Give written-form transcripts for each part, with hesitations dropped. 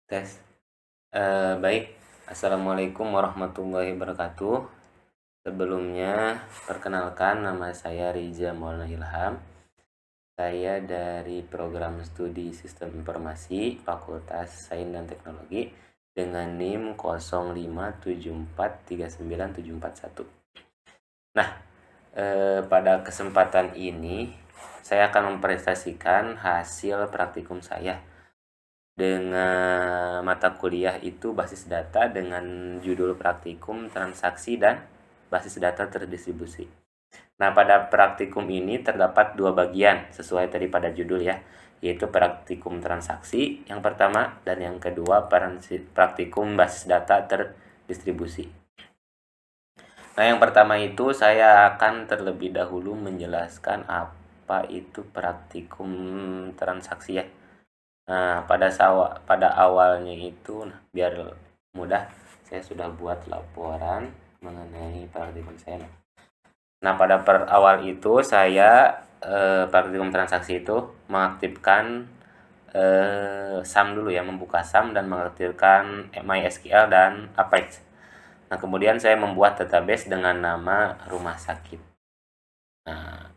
Tes. Baik. Assalamualaikum warahmatullahi wabarakatuh. Sebelumnya, perkenalkan nama saya Riza Maulana Ilham. Saya dari program studi Sistem Informasi Fakultas Sains dan Teknologi dengan NIM 057439741. Nah, pada kesempatan ini saya akan mempresentasikan hasil praktikum saya dengan mata kuliah itu basis data dengan judul praktikum transaksi dan basis data terdistribusi. Nah, pada praktikum ini terdapat dua bagian sesuai tadi pada judul ya, yaitu praktikum transaksi yang pertama dan yang kedua praktikum basis data terdistribusi. Nah, yang pertama itu saya akan terlebih dahulu menjelaskan apa itu praktikum transaksi ya. Nah, pada awalnya itu, biar mudah, saya sudah buat laporan mengenai praktikum saya. Nah, pada awal itu saya praktikum transaksi itu mengaktifkan SAM dulu ya, membuka SAM dan mengaktifkan MySQL dan Apex. Nah, kemudian saya membuat database dengan nama rumah sakit. Nah,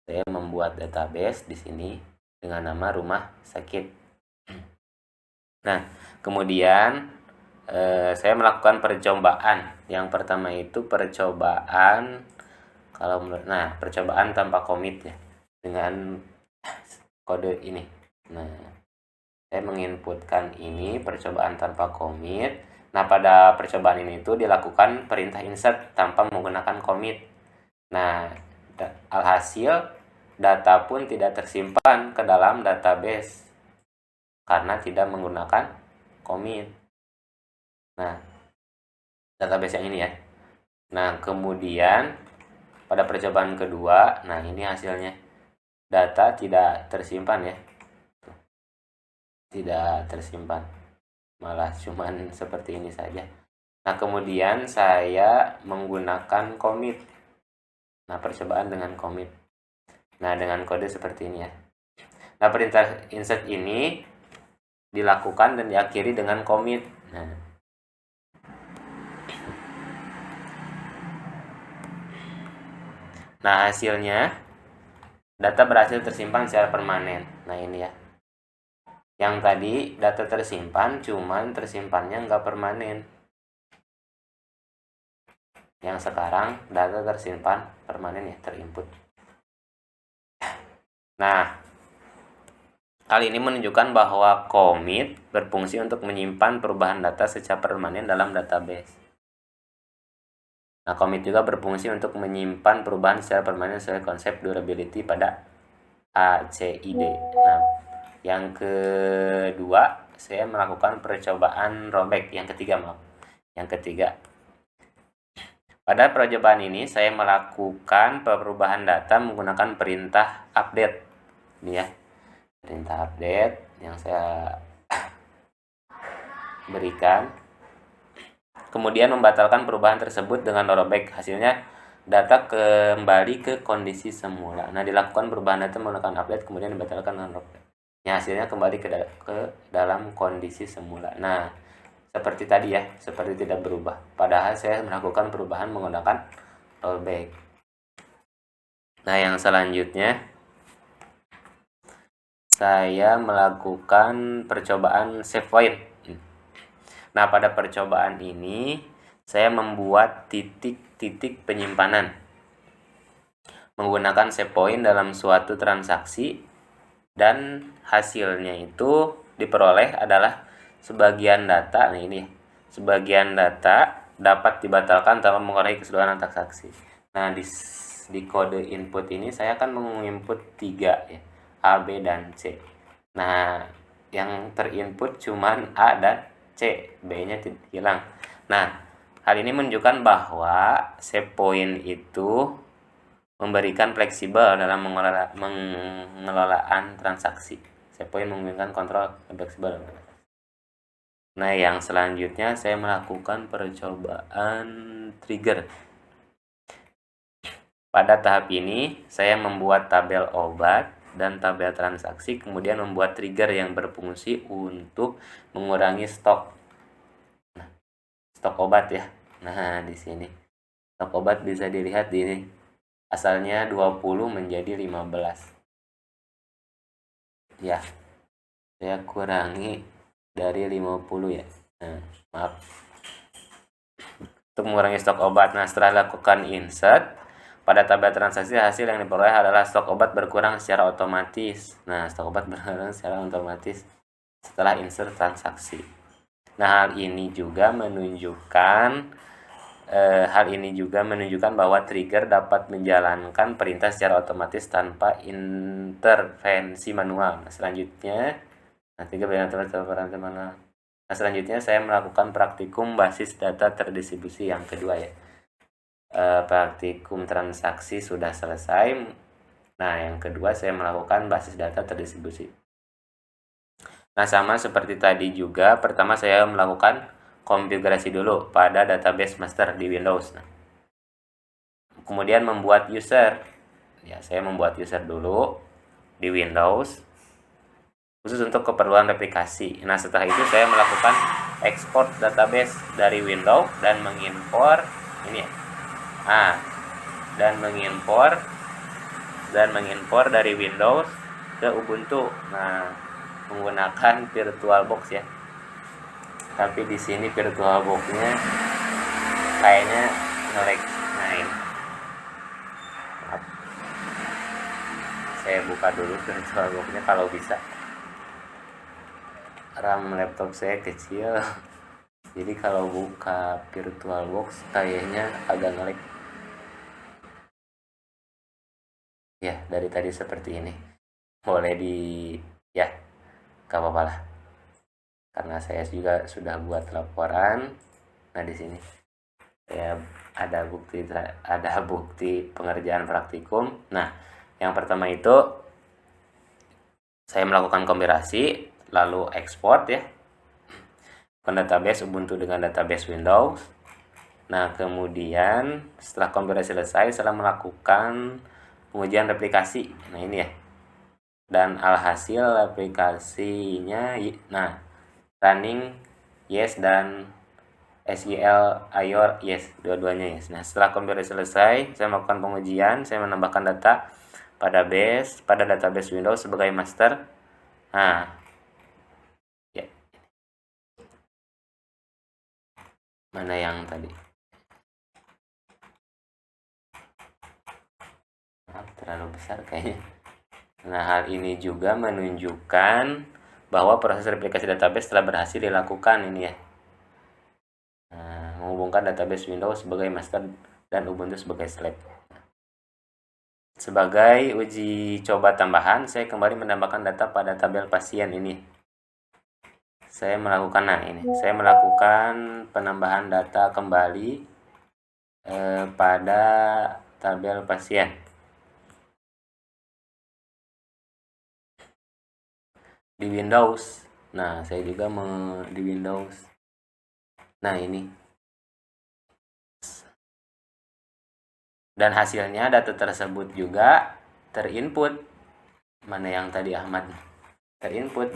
saya membuat database di sini dengan nama rumah sakit. Nah, kemudian saya melakukan percobaan. Yang pertama itu percobaan percobaan tanpa commit ya, dengan kode ini. Nah, saya menginputkan ini percobaan tanpa commit. Nah, pada percobaan ini itu dilakukan perintah insert tanpa menggunakan commit. Nah, alhasil data pun tidak tersimpan ke dalam database karena tidak menggunakan commit. Nah, database yang ini ya. Nah, kemudian pada percobaan kedua, nah ini hasilnya. Data tidak tersimpan ya. Tidak tersimpan. Malah cuman seperti ini saja. Nah, kemudian saya menggunakan commit. Nah, percobaan dengan commit. Nah, dengan kode seperti ini ya. Nah, perintah insert ini dilakukan dan diakhiri dengan commit. Nah, hasilnya data berhasil tersimpan secara permanen. Nah, ini ya. Yang tadi data tersimpan, cuman tersimpannya nggak permanen. Yang sekarang data tersimpan permanen ya, terinput. Nah, hal ini menunjukkan bahwa commit berfungsi untuk menyimpan perubahan data secara permanen dalam database. Nah, commit juga berfungsi untuk menyimpan perubahan secara permanen sesuai konsep durability pada ACID. Nah, yang kedua, saya melakukan percobaan rollback. Yang ketiga. Pada percobaan ini, saya melakukan perubahan data menggunakan perintah update. Ini ya, perintah update yang saya berikan. Kemudian membatalkan perubahan tersebut dengan rollback. Hasilnya data kembali ke kondisi semula. Nah, dilakukan perubahan data menggunakan update kemudian dibatalkan dengan rollback. Ya, hasilnya kembali ke dalam kondisi semula. Nah, seperti tadi ya, seperti tidak berubah. Padahal saya melakukan perubahan menggunakan rollback. Nah, yang selanjutnya saya melakukan percobaan save point. Nah, pada percobaan ini saya membuat titik-titik penyimpanan menggunakan save point dalam suatu transaksi, dan hasilnya itu diperoleh adalah sebagian data. Nah, ini sebagian data dapat dibatalkan tanpa mengurangi keseluruhan transaksi. Nah, di kode input ini saya akan menginput 3 ya, A, B, dan C. Nah, yang terinput cuman A dan C, B-nya hilang. Nah, hal ini menunjukkan bahwa save point itu memberikan fleksibel dalam pengelolaan transaksi. Save point memungkinkan kontrol fleksibel. Nah, yang selanjutnya saya melakukan percobaan trigger. Pada tahap ini, saya membuat tabel obat dan tabel transaksi, kemudian membuat trigger yang berfungsi untuk mengurangi stok. Nah, stok obat ya. Nah, di sini stok obat bisa dilihat di ini. Asalnya 20 menjadi 15. Ya, saya kurangi dari 50 ya. Nah, maaf. Untuk mengurangi stok obat. Nah, setelah lakukan insert, pada tabel transaksi hasil yang diperoleh adalah stok obat berkurang secara otomatis. Nah, stok obat berkurang secara otomatis setelah insert transaksi. Nah, hal ini juga menunjukkan bahwa trigger dapat menjalankan perintah secara otomatis tanpa intervensi manual. Nah, selanjutnya saya melakukan praktikum basis data terdistribusi yang kedua ya. Praktikum transaksi sudah selesai. Nah, yang kedua saya melakukan basis data terdistribusi. Nah, sama seperti tadi juga, pertama saya melakukan konfigurasi dulu pada database master di Windows. Nah, kemudian membuat user. Ya, saya membuat user dulu di Windows khusus untuk keperluan replikasi. Nah, setelah itu saya melakukan export database dari Windows dan mengimpor ini ya. Dan mengimpor dari Windows ke Ubuntu. Nah, menggunakan VirtualBox ya. Tapi di sini VirtualBox-nya kayaknya nge-lag. Nah, ini. Maaf. Saya buka dulu VirtualBox-nya kalau bisa. RAM laptop saya kecil. Jadi kalau buka VirtualBox kayaknya agak nge-lag. Ya, dari tadi seperti ini. Boleh ya, gak apa-apa lah. Karena saya juga sudah buat laporan. Nah, di sini saya ada bukti pengerjaan praktikum. Nah, yang pertama itu saya melakukan konfigurasi, lalu ekspor ya ke database Ubuntu dengan database Windows. Nah, kemudian setelah konfigurasi selesai, saya melakukan pengujian replikasi. Nah, ini ya. Dan alhasil aplikasinya running yes dan SQL IOR yes, dua-duanya yes. Nah, setelah konfigurasi selesai, saya melakukan pengujian, saya menambahkan data pada database Windows sebagai master. Nah, ya. Mana yang tadi? Terlalu besar kayaknya. Nah, hal ini juga menunjukkan bahwa proses replikasi database telah berhasil dilakukan ini ya. Nah, menghubungkan database Windows sebagai master dan Ubuntu sebagai slave. Sebagai uji coba tambahan, saya kembali menambahkan data pada tabel pasien ini. Saya melakukan penambahan data kembali pada tabel pasien. Di Windows. Nah, saya juga di Windows. Nah, ini. Dan hasilnya data tersebut juga terinput. Mana yang tadi Ahmad? Terinput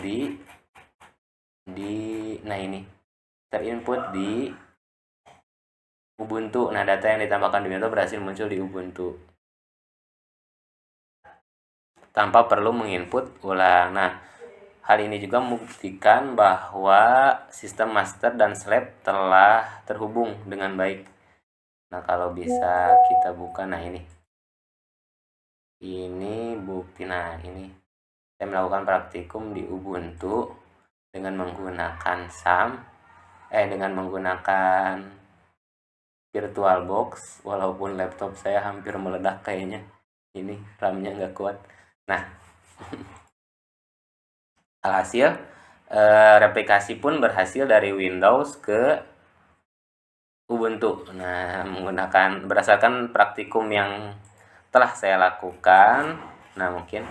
terinput di Ubuntu. Nah, data yang ditambahkan di Windows berhasil muncul di Ubuntu tanpa perlu menginput ulang. Nah, hal ini juga membuktikan bahwa sistem master dan slave telah terhubung dengan baik. Nah, kalau bisa kita buka, nah ini bukti. Nah, ini saya melakukan praktikum di Ubuntu dengan menggunakan dengan menggunakan VirtualBox, walaupun laptop saya hampir meledak kayaknya. Ini RAM-nya nggak kuat. Nah, alhasil replikasi pun berhasil dari Windows ke Ubuntu. Nah, berdasarkan praktikum yang telah saya lakukan, nah mungkin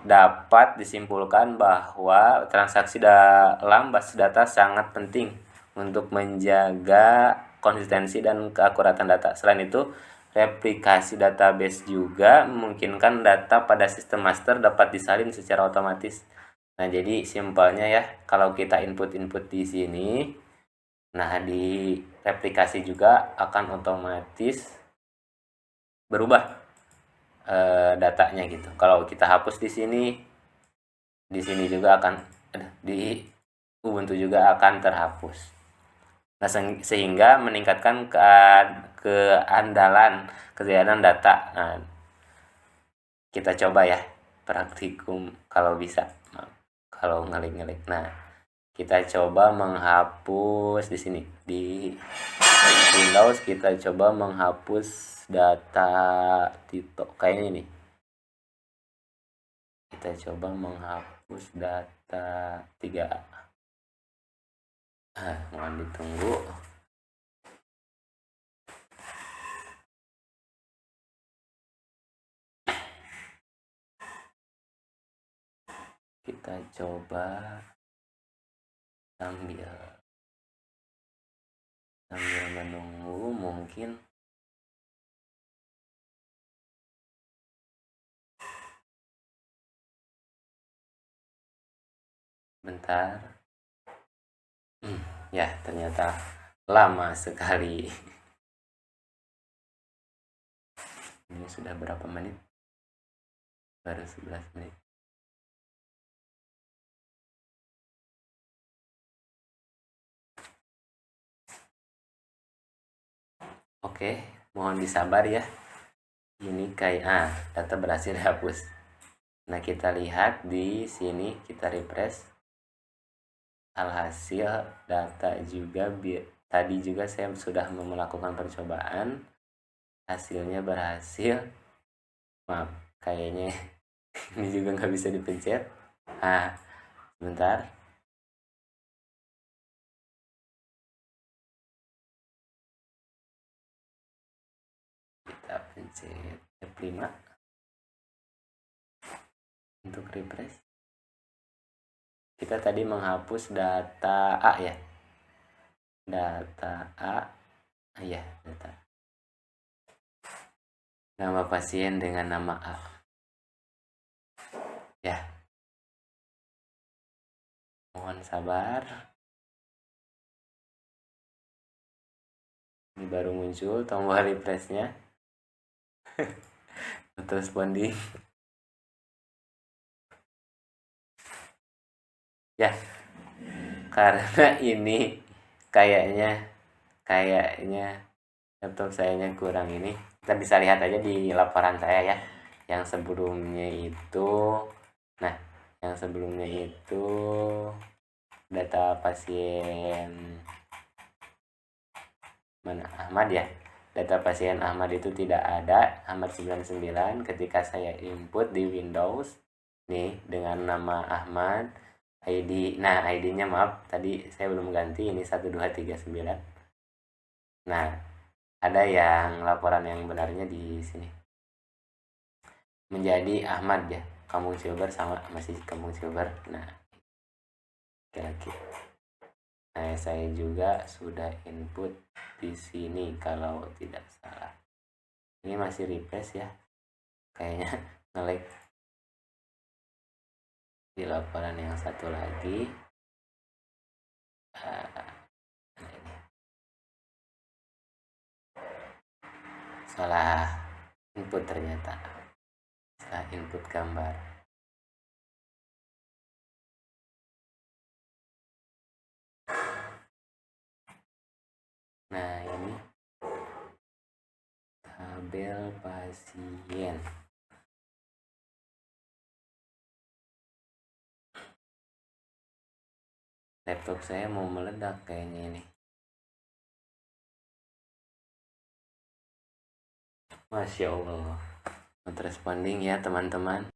dapat disimpulkan bahwa transaksi dalam basis data sangat penting untuk menjaga konsistensi dan keakuratan data. Selain itu, replikasi database juga memungkinkan data pada sistem master dapat disalin secara otomatis. Nah, jadi simpelnya ya, kalau kita input-input di sini, nah di replikasi juga akan otomatis berubah datanya gitu. Kalau kita hapus di sini juga akan di Ubuntu juga akan terhapus. Nah, sehingga meningkatkan kejayaan data. Nah, kita coba ya praktikum kalau bisa. Kalau ngelik-ngelik. Nah, kita coba menghapus di sini di Windows, kita coba menghapus data Tito kayaknya ini. Kita coba menghapus data 3A. Mohon ditunggu. Kita coba sambil menunggu mungkin bentar. Ya, ternyata lama sekali. Ini sudah berapa menit? Baru 11 menit. Oke, mohon disabar ya. Ini kayak data berhasil dihapus. Nah, kita lihat di sini, kita refresh. Alhasil data juga tadi juga saya sudah melakukan percobaan. Hasilnya berhasil. Maaf, kayaknya ini juga nggak bisa dipencet. Sebentar. Kita pencet F5 untuk refresh. Kita tadi menghapus data A ya. Data A. Ya, data. Nama pasien dengan nama A. Ya. Mohon sabar. Ini baru muncul tombol refresh-nya. Responding. Ya, karena ini kayaknya laptop sayanya kurang ini. Kita bisa lihat aja di laporan saya ya. Yang sebelumnya itu, nah, yang sebelumnya itu data pasien mana Ahmad ya. Data pasien Ahmad itu tidak ada, Ahmad 99. Ketika saya input di Windows nih dengan nama Ahmad, ID, nah ID-nya maaf tadi saya belum ganti, ini 1239. Nah, ada yang laporan yang benarnya di sini. Menjadi Ahmad ya, Kampung Cilber sama masih Kampung Cilber. Nah, oke. Nah, saya juga sudah input di sini kalau tidak salah. Ini masih refresh ya. Kayaknya nge-lag. Di laporan yang satu lagi. Salah input ternyata. Salah input gambar. Nah, ini tabel pasien. Laptop saya mau meledak kayaknya ini. Masya Allah. Not responding ya teman-teman.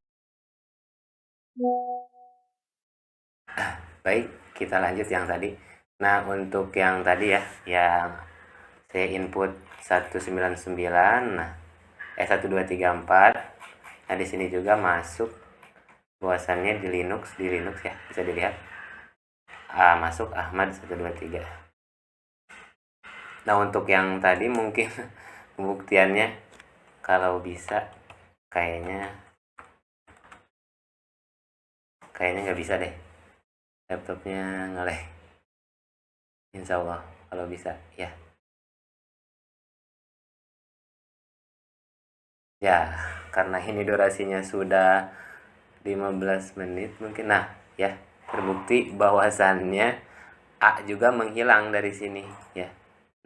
Baik, kita lanjut yang tadi. Nah, untuk yang tadi ya, yang saya input 199, nah 1234. Nah, di sini juga masuk bahwasannya di Linux ya, bisa dilihat. Masuk Ahmad 123. Nah, untuk yang tadi mungkin pembuktiannya kalau bisa kayaknya nggak bisa deh, laptopnya ngeleh. Insya Allah kalau bisa ya. Ya, karena ini durasinya sudah 15 menit mungkin. Nah, ya, terbukti bahwasannya A juga menghilang dari sini ya.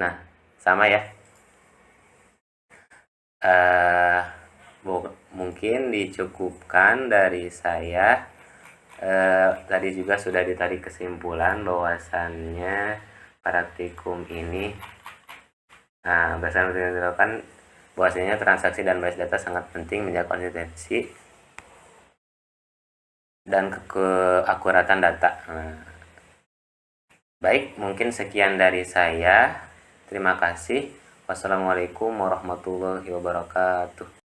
Nah, sama ya. Eh mungkin dicukupkan dari saya. Tadi juga sudah ditarik kesimpulan bahwasannya praktikum ini, berdasarkan dilakukan bahwasanya transaksi dan basis data sangat penting menjaga konsistensi dan keakuratan data. Baik, mungkin sekian dari saya. Terima kasih. Wassalamualaikum warahmatullahi wabarakatuh.